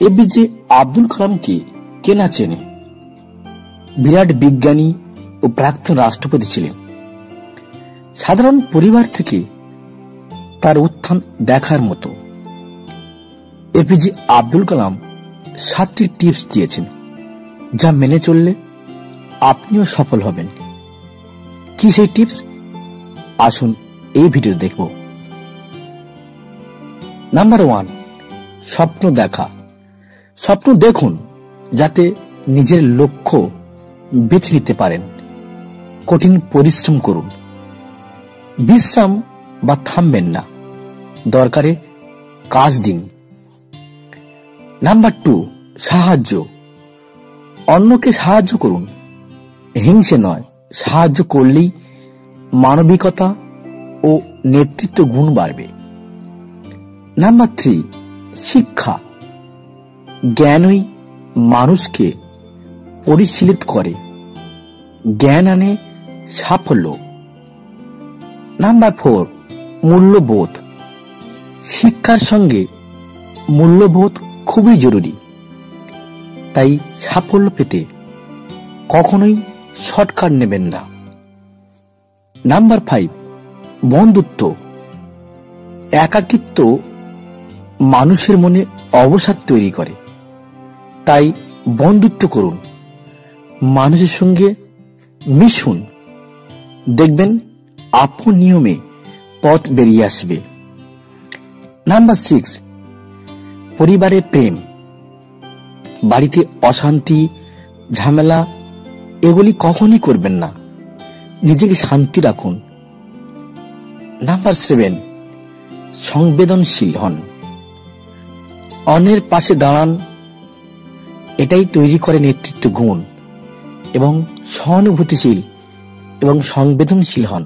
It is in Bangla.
এপিজে আব্দুল কালামকে কে না চেনে? বিরাট বিজ্ঞানী ও প্রাক্তন রাষ্ট্রপতি ছিলেন। সাধারণ পরিবার থেকে তার উত্থান দেখার মতো। এপিজে আব্দুল কালাম 7টি টিপস দিয়েছেন, যা মেনে চললে আপনিও সফল হবেন। কি সেই টিপস? আসুন এই ভিডিও দেখব। নাম্বার 1, স্বপ্ন দেখা। স্বপ্ন দেখুন যাতে নিজের লক্ষ্য বেছে নিতে পারেন। কঠিন পরিশ্রম করুন, বিশ্রাম বা থামবেন না, দরকারে কাজ দিন। নাম্বার 2, সাহায্য। অন্যকে সাহায্য করুন, হিংসে নয়। সাহায্য করলেই মানবিকতা ও নেতৃত্ব গুণ বাড়বে। নাম্বার 3, শিক্ষা। জ্ঞানই মানুষকে পরিশীলিত করে, জ্ঞান আনে সাফল্য। নাম্বার 4, মূল্যবোধ। শিক্ষার সঙ্গে মূল্যবোধ খুবই জরুরি, তাই সাফল্য পেতে কখনোই শর্টকাট নেবেন না। নাম্বার 5, বন্ধুত্ব। একাকিত্ব মানুষের মনে অবসাদ তৈরি করে, তাই বন্ধুত্ব করুন, মানুষের সঙ্গে মিশুন, দেখবেন আপন নিয়মে পথ বেরিয়ে আসবে। নাম্বার 6, পরিবারের প্রেম। বাড়িতে অশান্তি, ঝামেলা এগুলি কখনই করবেন না, নিজেকে শান্তি রাখুন। নাম্বার 7, সংবেদনশীল হন। অন্যের পাশে দাঁড়ান, এটাই তৈরি করে নেতৃত্ব গুণ। এবং সহানুভূতিশীল এবং সংবেদনশীল হন।